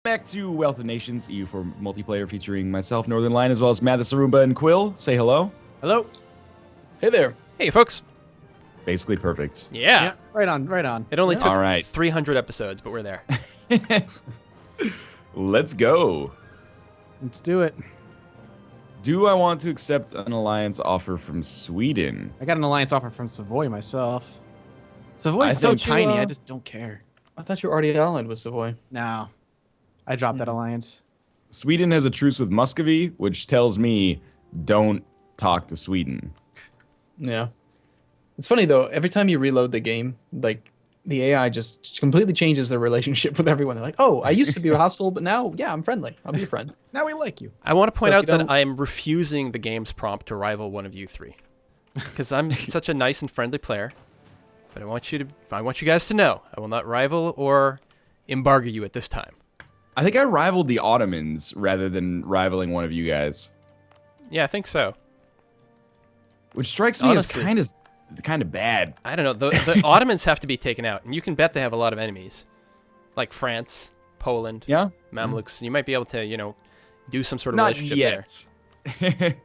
Back to Wealth of Nations, EU4 multiplayer featuring myself, Northern Lion, as well as Matt the Sarumba and Quill. Say hello. Hello. Hey there. Hey, folks. Basically perfect. Yeah. Right on, right on. It only took All right. 300 episodes, but we're there. Let's go. Let's do it. Do I want to accept an alliance offer from Sweden? I got an alliance offer from Savoy myself. Savoy's so think you, tiny, I just don't care. I thought you were already allied with Savoy. No. I dropped that alliance. Sweden has a truce with Muscovy, which tells me don't talk to Sweden. Yeah. It's funny though, every time you reload the game, like the AI just completely changes their relationship with everyone. They're like, oh, I used to be hostile, but now, yeah, I'm friendly. I'll be a friend. Now we like you. I want to point So if out you that don't- I'm refusing the game's prompt to rival one of you three. Because I'm such a nice and friendly player. But I want you guys to know I will not rival or embargo you at this time. I think I rivaled the Ottomans rather than rivaling one of you guys, Yeah, I think so. which strikes me Honestly. as kind of bad. I don't know. The Ottomans have to be taken out, and you can bet they have a lot of enemies, like France, Poland, Yeah? Mamluks. You might be able to, do some sort of Not relationship yet. there.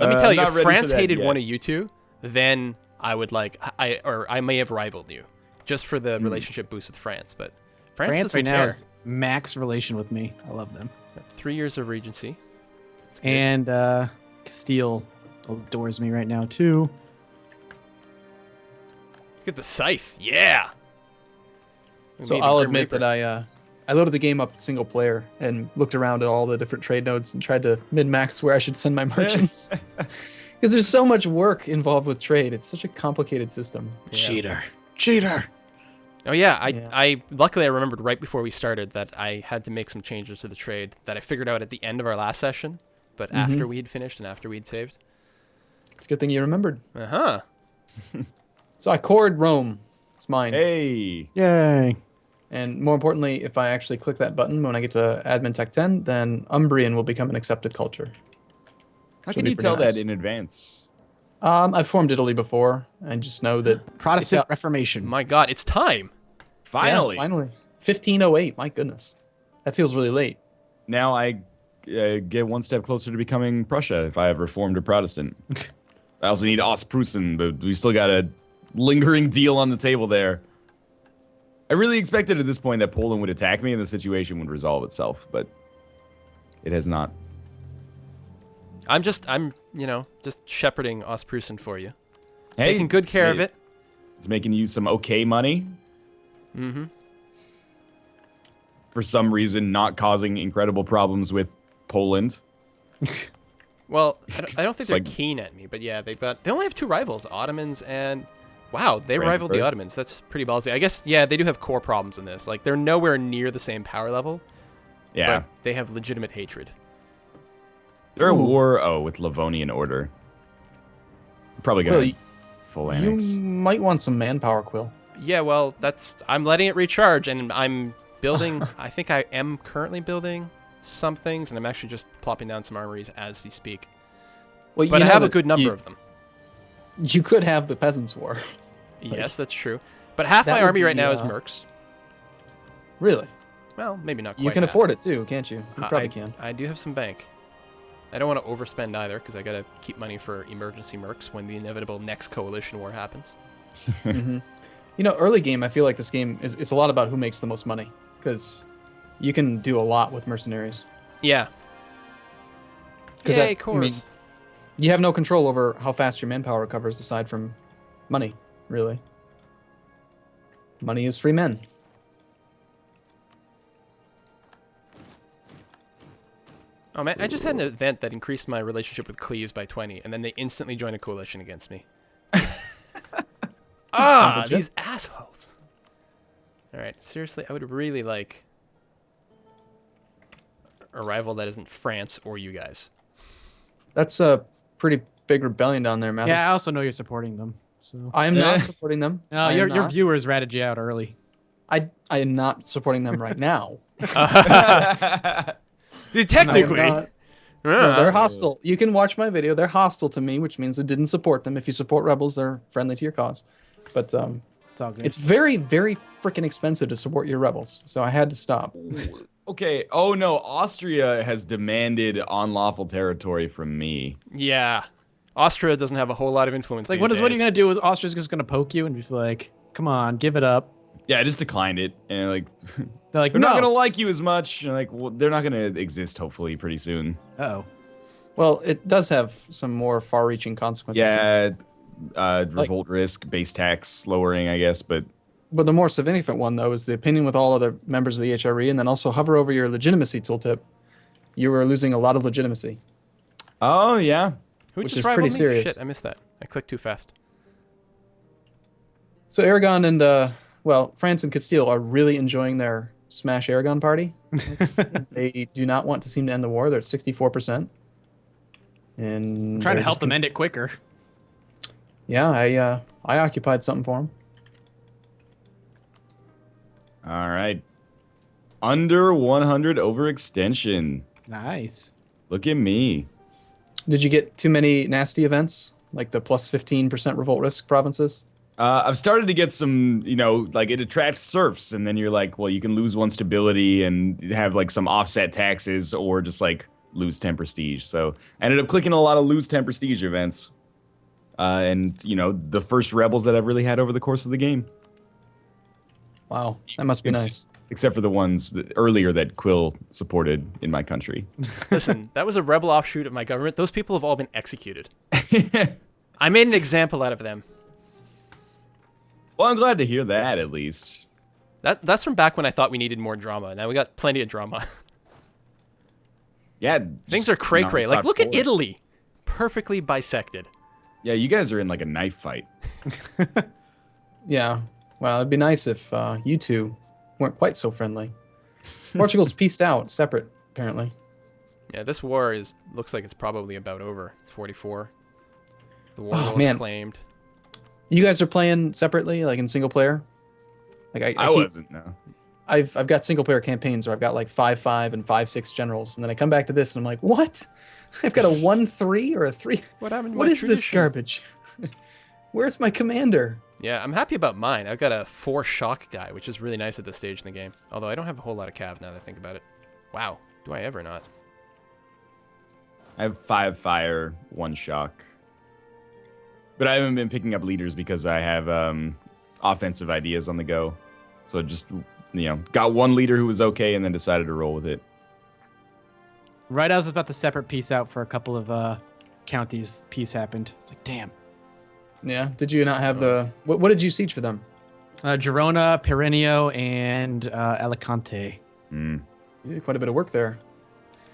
Let me tell you, not if ready for France that hated yet. one of you two, then I would I may have rivaled you, just for the relationship boost with France. But France France doesn't right now care. is max relation with me. I love them. 3 years of regency. It's good. And Castile adores me right now too. Let's get the scythe. Yeah. So Maybe I'll Grim admit Reaper. that I loaded the game up single player and looked around at all the different trade nodes and tried to min-max where I should send my merchants. Because there's so much work involved with trade. It's such a complicated system. Yeah. Cheater. Oh yeah, Yeah. I luckily I remembered right before we started that I had to make some changes to the trade that I figured out at the end of our last session, but after we'd finished and after we'd saved. It's a good thing you remembered. Uh-huh. So I cored Rome. It's mine. Hey. Yay. And more importantly, if I actually click that button when I get to Admin Tech 10, then Umbrian will become an accepted culture. How Should can be you pretty tell nice. that in advance? I've formed Italy before. I just know that Protestant It's- Reformation. My God, it's time. Finally. Yeah, finally. 1508. My goodness. That feels really late. Now I get one step closer to becoming Prussia if I ever formed a Protestant. I also need Ostprussen, but we still got a lingering deal on the table there. I really expected at this point that Poland would attack me and the situation would resolve itself, but it has not. I'm just shepherding Ostprussen for you. Hey, Taking good care of it. It's making you some okay money. Mm-hmm. For some reason, not causing incredible problems with Poland. Well, I don't think It's they're like- keen at me, but yeah, they only have 2 rivals, Ottomans and wow, they rivaled the Brandenburg. Ottomans. That's pretty ballsy. I guess yeah, they do have core problems in this. Like they're nowhere near the same power level, Yeah. but they have legitimate hatred. They're at Ooh. war, with Livonian Order. Probably gonna Well, full you annex. might want some manpower, Quill. Yeah, well, I'm letting it recharge, and I'm building. I think I am currently building some things, and I'm actually just plopping down some armories as you speak. Well, But you I know have a that good number you, of them. You could have the Peasants' War. Yes, that's true. But half That my would army right be, now is mercs. Really? Well, maybe not quite. You can half. afford it too, can't you? You probably I can. I do have some bank. I don't want to overspend either, because I gotta keep money for emergency mercs when the inevitable next coalition war happens. hmm You know, early game, I feel like this game is it's a lot about who makes the most money because you can do a lot with mercenaries. Yeah. 'Cause Yay, that- I mean, cores. You have no control over how fast your manpower recovers aside from money, really. Money is free men. Oh man, I just had an event that increased my relationship with Cleves by 20, and then they instantly joined a coalition against me. Hansa These assholes. Alright, seriously, I would really like a rival that isn't France or you guys. That's a pretty big rebellion down there, Mathis. Yeah, I also know you're supporting them. So I am not supporting them. no, I am your not. viewers ratted you out early. I am not supporting them right now. Technically. I am not. No, they're hostile. You can watch my video. They're hostile to me, which means I didn't support them. If you support rebels, they're friendly to your cause. But It's all good. it's very, very freaking expensive to support your rebels, so I had to stop. Okay. Oh no, Austria has demanded unlawful territory from me. Yeah. Austria doesn't have a whole lot of influence. It's like, these what are you days. gonna do? With Austria's just gonna poke you and be like, "Come on, give it up." Yeah, I just declined it, and like They're like, they're "No." not gonna like you as much. And like, well, they're not gonna exist hopefully pretty soon. Oh, Well, it does have some more far-reaching consequences. Yeah, revolt risk, base tax lowering, I guess, but But the more significant one, though, is the opinion with all other members of the HRE, and then also hover over your legitimacy tooltip. You are losing a lot of legitimacy. oh yeah, Who which just is rivaled pretty me? serious. Shit, I missed that. I clicked too fast. So Aragon and, well, France and Castile are really enjoying their Smash Aragon party. They do not want to seem to end the war. They're at 64%. And I'm trying to they're help just them end it quicker. Yeah, I occupied something for them. all right. Under 100 overextension. Nice. Look at me. Did you get too many nasty events, like the plus 15% revolt risk provinces? I've started to get some, like it attracts serfs, and then you're like, well, you can lose one stability and have like some offset taxes, or just like lose 10 prestige. So I ended up clicking a lot of lose 10 prestige events, and the first rebels that I've really had over the course of the game, Wow, that must be nice. except for the ones earlier that Quill supported in my country. Listen, that was a rebel offshoot of my government. Those people have all been executed. I made an example out of them. Well, I'm glad to hear that at least. That's from back when I thought we needed more drama. Now we got plenty of drama. Yeah, Things just are cray-cray. Like, nonstop look at forward. Italy. Perfectly bisected. Yeah, you guys are in like a knife fight. Yeah, well, it'd be nice if you two weren't quite so friendly. Portugal's pieced out, separate, apparently. Yeah, this war looks like it's probably about over. It's 44. The war Oh, was man. claimed. You guys are playing separately, like in single player? Like I keep- wasn't, no. I've got single player campaigns where I've got like 5-5 and 5-6 generals, and then I come back to this and I'm like, what? I've got a 1-3 or a 3. What happened to What my is this tradition? garbage? Where's my commander? Yeah, I'm happy about mine. I've got a 4 shock guy, which is really nice at this stage in the game. Although I don't have a whole lot of cav now that I think about it. Wow, do I ever not? I have 5 fire, 1 shock. But I haven't been picking up leaders because I have offensive ideas on the go. So just, got one leader who was okay and then decided to roll with it. Right as I was about to separate peace out for a couple of counties, peace happened. It's like, damn. Yeah, did you not have the... What did you siege for them? Girona, Perenio, and Alicante. Mm. You did quite a bit of work there.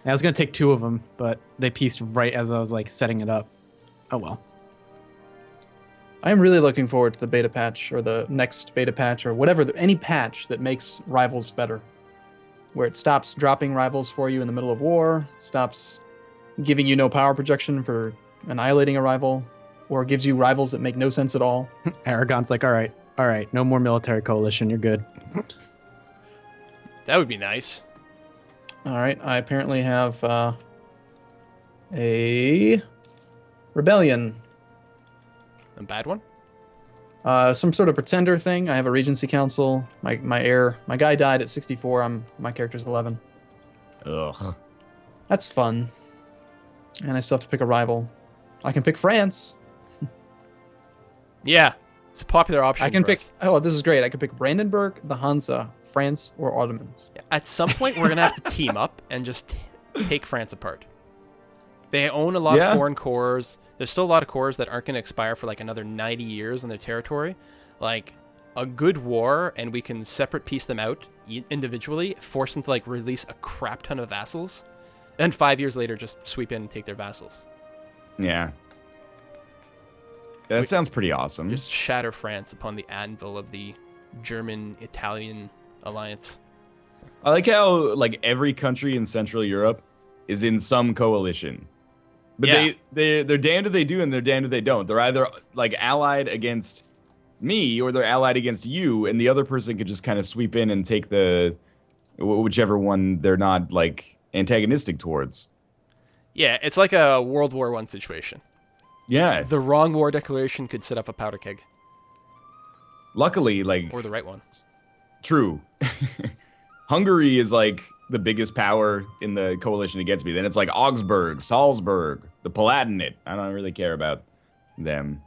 I was gonna take 2 of them, but they pieced right as I was like setting it up. Oh well. I am really looking forward to the beta patch or the next beta patch or whatever, any patch that makes rivals better. Where it stops dropping rivals for you in the middle of war, stops giving you no power projection for annihilating a rival, or gives you rivals that make no sense at all. Aragon's like, all right, no more military coalition. You're good. That would be nice. All right, I apparently have a rebellion. A bad one? Some sort of pretender thing. I have a regency council. My guy died at 64. My character's 11. Ugh. That's fun. And I still have to pick a rival. I can pick France. Yeah, it's a popular option. I can for pick. us. Oh, this is great. I can pick Brandenburg, the Hansa, France, or Ottomans. At some point, we're gonna have to team up and just take France apart. They own a lot Yeah. of foreign cores. There's still a lot of cores that aren't going to expire for like another 90 years in their territory. Like a good war, and we can separate piece them out individually, force them to like release a crap ton of vassals, and 5 years later just sweep in and take their vassals. Yeah. That sounds pretty awesome. Just shatter France upon the anvil of the German-Italian alliance. I like how like every country in Central Europe is in some coalition. But Yeah. they're damned if they do and they're damned if they don't. They're either like allied against me or they're allied against you, and the other person could just kind of sweep in and take whichever one they're not like antagonistic towards. Yeah, it's like a World War I situation. Yeah. The wrong war declaration could set up a powder keg, Luckily, like or the right one. true. Hungary is like the biggest power in the coalition against me. Then it's like Augsburg, Salzburg, the Palatinate. I don't really care about them.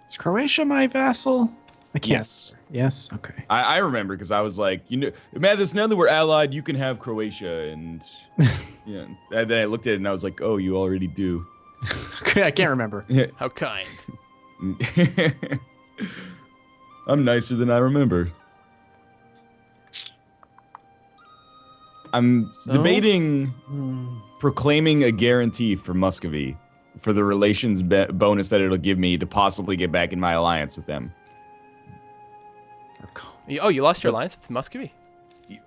Is Croatia my vassal? I can't. Yes. Yes. Okay. I remember because I was like, Mathis, now that we're allied, you can have Croatia. And yeah, and then I looked at it and I was like, oh, you already do. I can't remember. How kind. I'm nicer than I remember. I'm debating proclaiming a guarantee for Muscovy for the relations bonus that it'll give me to possibly get back in my alliance with them. Oh, you lost your alliance with Muscovy?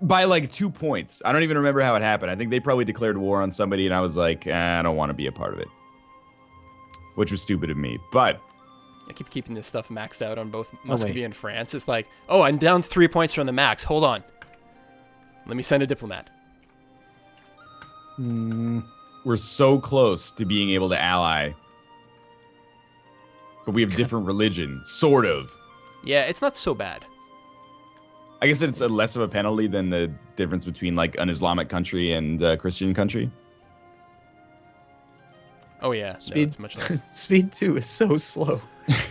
By like 2 points. I don't even remember how it happened. I think they probably declared war on somebody, and I was like, I don't want to be a part of it. Which was stupid of me, but... I keep keeping this stuff maxed out on both Muscovy and France. It's like, oh, I'm down 3 points from the max. Hold on. Let me send a diplomat. We're so close to being able to ally. But we have different religion, sort of. Yeah, it's not so bad. I guess it's less of a penalty than the difference between like an Islamic country and a Christian country. Oh yeah, Speed, no, it's much less. Speed 2 is so slow.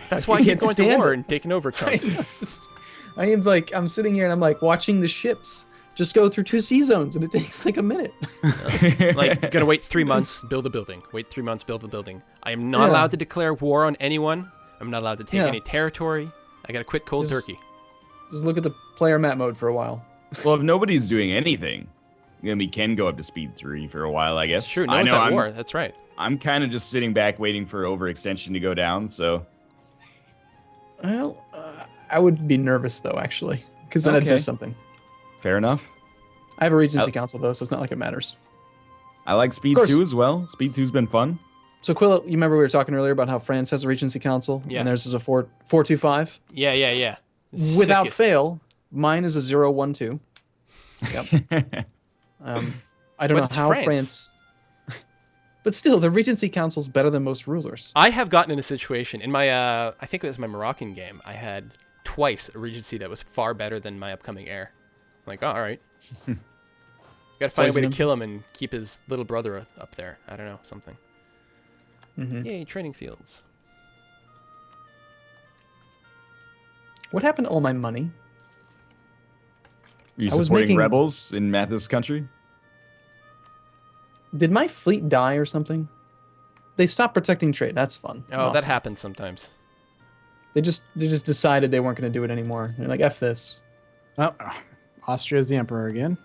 That's why I keep can't going to stand war it. and taking over chunks. I'm sitting here and I'm like watching the ships just go through 2 sea zones, and it takes like a minute. Like, gotta wait 3 months, build a building. Wait 3 months, build a building. I am not allowed to declare war on anyone. I'm not allowed to take any territory. I gotta quit cold turkey. Just look at the player map mode for a while. Well, if nobody's doing anything, then we can go up to speed 3 for a while, I guess. It's true, no one's at war. That's right. I'm kind of just sitting back waiting for overextension to go down, so... Well, I would be nervous though, actually, because then I'd miss something. Fair enough. I have a Regency Council though, so it's not like it matters. I like Speed 2 as well. Speed 2's been fun. So Quilla, you remember we were talking earlier about how France has a Regency Council, and theirs is a 4-2-5? Yeah. Without Sickest. fail, mine is a 0-1-2. Yep. I don't know it's how France... But still, the Regency Council's better than most rulers. I have gotten in a situation in my, I think it was my Moroccan game. I had twice a regency that was far better than my upcoming heir. I'm like, oh, all right. Got to find a way to kill him and keep his little brother up there. I don't know, something. Yay, training fields. What happened to all my money? Are you I was supporting making- rebels in Mathis country? Did my fleet die or something? They stopped protecting trade. That's fun. Oh, Awesome. that happens sometimes. They just decided they weren't going to do it anymore. They're like, F this. Oh, Austria's the emperor again.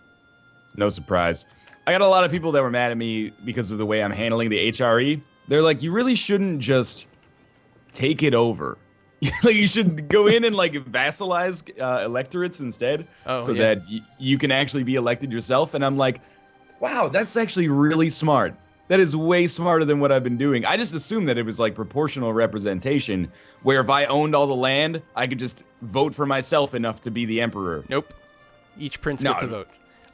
No surprise. I got a lot of people that were mad at me because of the way I'm handling the HRE. They're like, you really shouldn't just take it over. Like, you should go in and like vassalize electorates instead, that you can actually be elected yourself. And I'm like, wow, that's actually really smart. That is way smarter than what I've been doing. I just assumed that it was like proportional representation, where if I owned all the land, I could just vote for myself enough to be the emperor. Nope. Each prince gets a vote.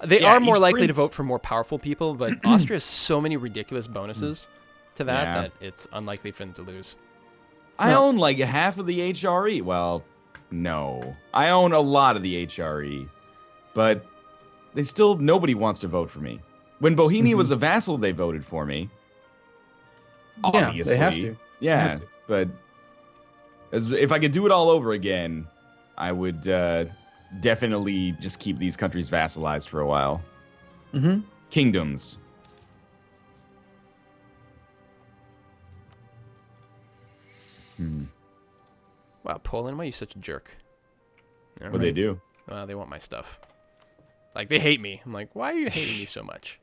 They are more likely to vote for more powerful people, but Austria has so many ridiculous bonuses to that it's unlikely for them to lose. I own like half of the HRE. Well, no. I own a lot of the HRE, but nobody wants to vote for me. When Bohemia was a vassal, they voted for me. Obviously. Yeah, they have to. Yeah, but if I could do it all over again, I would definitely just keep these countries vassalized for a while. Kingdoms. Wow, Poland, why are you such a jerk? What they do? They want my stuff. Like, they hate me. I'm like, why are you hating me so much?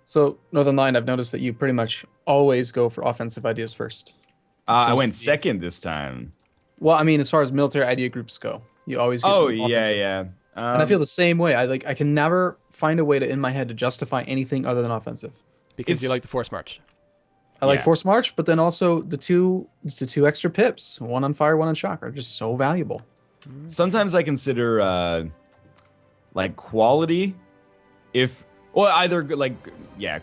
So, Northern Line, I've noticed that you pretty much always go for offensive ideas first. I went second this time. Well, I mean, as far as military idea groups go, you always get offensive. yeah. And I feel the same way. I can never find a way in my head to justify anything other than offensive. Because you like the force march. I like force march, but then also the two extra pips, one on fire, one on shock, are just so valuable. Sometimes I consider like quality, either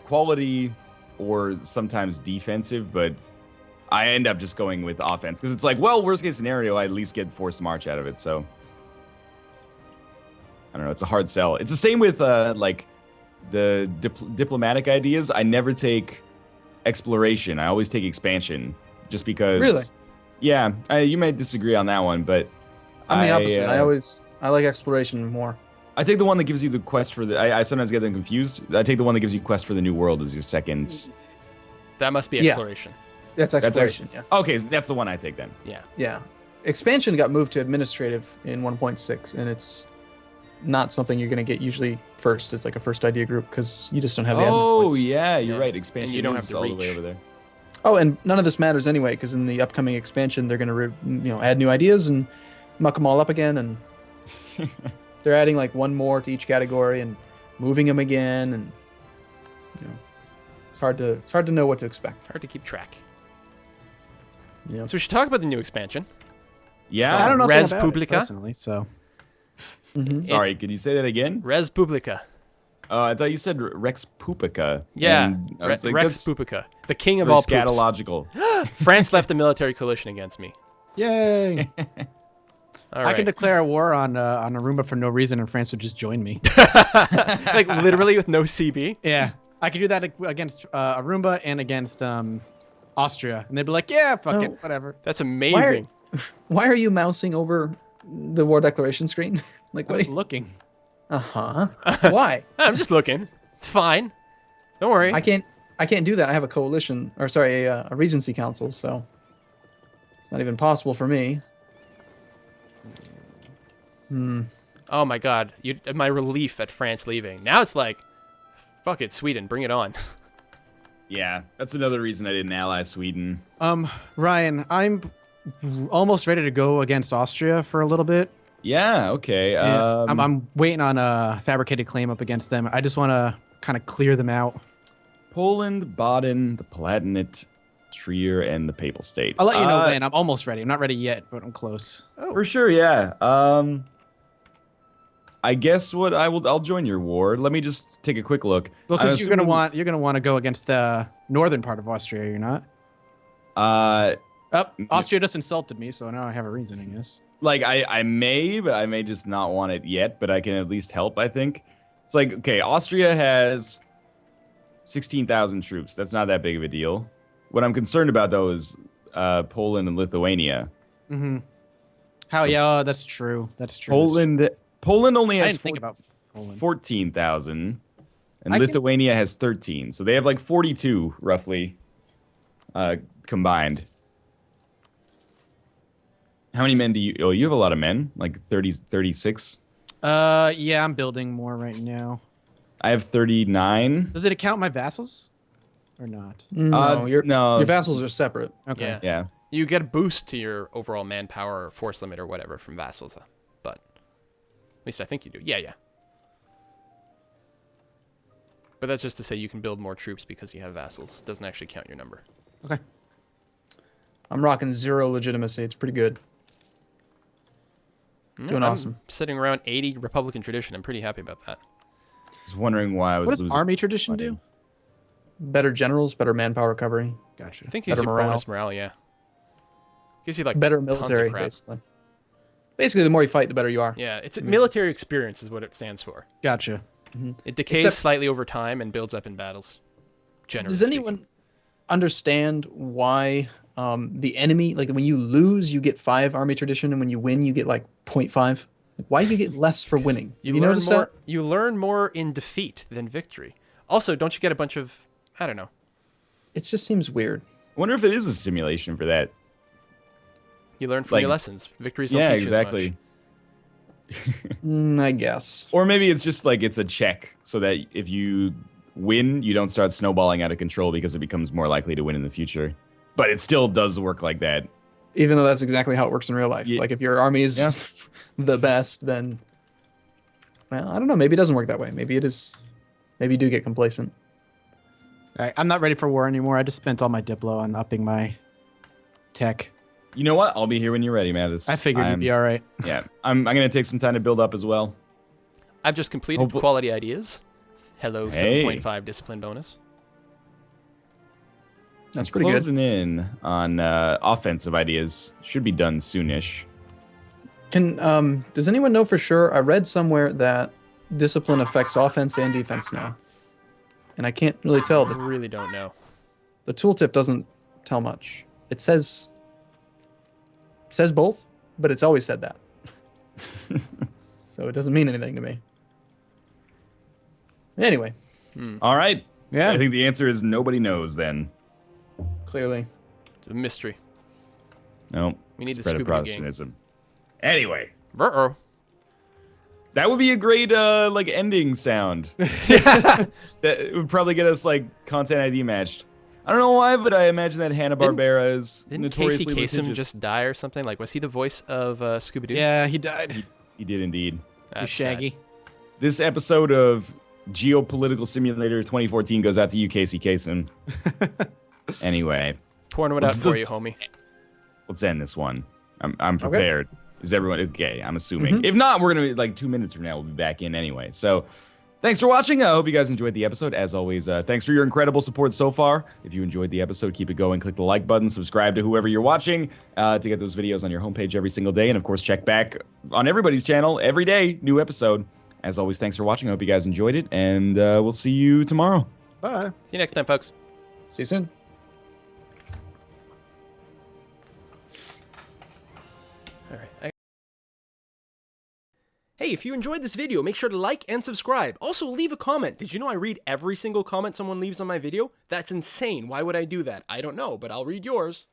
quality or sometimes defensive, but I end up just going with offense because it's like, well, worst case scenario, I at least get forced march out of it. So I don't know. It's a hard sell. It's the same with like the diplomatic ideas. I never take exploration. I always take expansion, just because. Really? Yeah, you may disagree on that one, but I'm the opposite. I like exploration more. I take the one that gives you the quest for the. I sometimes get them confused. I take the one that gives you quest for the new world as your second. That must be Yeah. exploration. That's exploration. Yeah. Okay, so that's the one I take then. Yeah. Yeah. Expansion got moved to administrative in 1.6, and it's not something you're going to get usually first. It's like a first idea group because you just don't have the admin Oh points. yeah, you're Yeah. right. Expansion. And you don't is have to all the way reach. over there. Oh, and none of this matters anyway because in the upcoming expansion they're going to add new ideas and muck them all up again, and they're adding like one more to each category and moving them again, and it's hard to know what to expect. Hard to keep track. Yeah. So we should talk about the new expansion. Yeah. I don't know Res anything about it Publica? personally, so Mhm. Sorry, can you say that again? Res Publica. I thought you said Rex Pupica. Yeah. and I was like, Rex that's Pupica. The king of very all poops. scatological. France left a military coalition against me. yay! All I right. can declare a war on Aruba for no reason, and France would just join me. Like literally with no CB. Yeah, I could do that against Aruba and against Austria, and they'd be like, "Yeah, fuck it, Oh. whatever." That's amazing. Why are you mousing over the war declaration screen? Like I what? was looking. Uh-huh. Why? I'm just looking. It's fine. Don't worry. I can't do that. I have a coalition, or sorry, a regency council, so it's not even possible for me. Oh my god. My relief at France leaving. Now it's like, fuck it, Sweden, bring it on. Yeah, that's another reason I didn't ally Sweden. Ryan, I'm almost ready to go against Austria for a little bit. Yeah, okay. Yeah, I'm waiting on a fabricated claim up against them. I just want to kind of clear them out. Poland, Baden, the Palatinate, Trier, and the Papal State. I'll let you know when. I'm almost ready. I'm not ready yet, but I'm close. For sure, yeah. I guess I'll join your war. Let me just take a quick look. Well, I'm because you're gonna assuming- want to go against the northern part of Austria. You're not. Uh, Austria just insulted me, so now I have a reason, I guess. like I may, but I may just not want it yet. But I can at least help. I think it's like, okay, Austria has 16,000 troops. That's not that big of a deal. What I'm concerned about though is Poland and Lithuania. Mm-hmm. Yeah, that's true. That's true. Poland only I has didn't think about Poland. 14,000, and I can- Lithuania has 13. So they have like 42 roughly combined. How many men do you? Oh, you have a lot of men, like 30, 36. Yeah, I'm building more right now. I have 39. Does it account my vassals, or not? No, your no. vassals are separate. Okay. Yeah. Yeah. You get a boost to your overall manpower or force limit or whatever from vassals, but at least I think you do. Yeah. But that's just to say you can build more troops because you have vassals. It doesn't actually count your number. Okay. I'm rocking 0 legitimacy. It's pretty good. Doing I'm awesome. Sitting around 80 Republican tradition. I'm pretty happy about that. I was wondering why I was What does losing. army tradition do? Better generals, better manpower recovery, Gotcha. I think it gives Better you morale. bonus morale, yeah. Gives you like better tons of military, crap. basically. Basically, the more you fight, the better you are. Yeah, it's military experience is what it stands for. Gotcha. It decays Except- slightly over time and builds up in battles. Generally Does speaking. anyone understand why the enemy, like when you lose, you get 5 army tradition, and when you win, you get like 0.5? Like, why do you get less for winning? You Have learn noticed more. that? You learn more in defeat than victory. Also, don't you get a bunch of? I don't know. It just seems weird. I wonder if it is a simulation for that. You learn from Like- your lessons. Victories don't Yeah, teach exactly. as I guess. Or maybe it's just like it's a check so that if you win, you don't start snowballing out of control because it becomes more likely to win in the future. But it still does work like that. Even though that's exactly how it works in real life. Yeah. Like if your army is Yeah. the best, then well, I don't know. Maybe it doesn't work that way. Maybe it is. Maybe you do get complacent. I'm not ready for war anymore. I just spent all my Diplo on upping my tech. You know what? I'll be here when you're ready, man. I figured you'd be all right. Yeah, I'm gonna take some time to build up as well. I've just completed Hopefully- quality ideas. Hello, Hey. 7.5 discipline bonus. That's pretty good. Closing in on offensive ideas. Should be done soonish. Does anyone know for sure? I read somewhere that discipline affects offense and defense now, and I can't really tell. I really don't know. The tooltip doesn't tell much. It says both, but it's always said that. So it doesn't mean anything to me. Anyway, All right. Yeah. I think the answer is nobody knows then. clearly. It's a mystery. No. We need the spread of Scooby-Doo gang. Protestantism. Anyway, Ruh-roh. that would be a great like ending sound. That would probably get us like content ID matched. I don't know why, but I imagine that Hanna-Barbera is Didn't Casey notoriously Kasem litigious. just die or something? Like, was he the voice of Scooby-Doo? Yeah, he died. He did indeed. With That's Shaggy. sad. This episode of Geopolitical Simulator 2014 goes out to you, Casey Kasem. Anyway, Pouring one out Let's for you, just- homie. let's end this one. I'm prepared. Is everyone okay? I'm assuming. Mm-hmm. If not, we're gonna like 2 minutes from now. We'll be back in anyway. So, thanks for watching. I hope you guys enjoyed the episode. As always, thanks for your incredible support so far. If you enjoyed the episode, keep it going. Click the like button. Subscribe to whoever you're watching to get those videos on your homepage every single day. And of course, check back on everybody's channel every day. New episode. As always, thanks for watching. I hope you guys enjoyed it, and we'll see you tomorrow. Bye. See you next time, folks. See you soon. All right. Hey, if you enjoyed this video, make sure to like and subscribe. Also, leave a comment. Did you know I read every single comment someone leaves on my video? That's insane. Why would I do that? I don't know, but I'll read yours.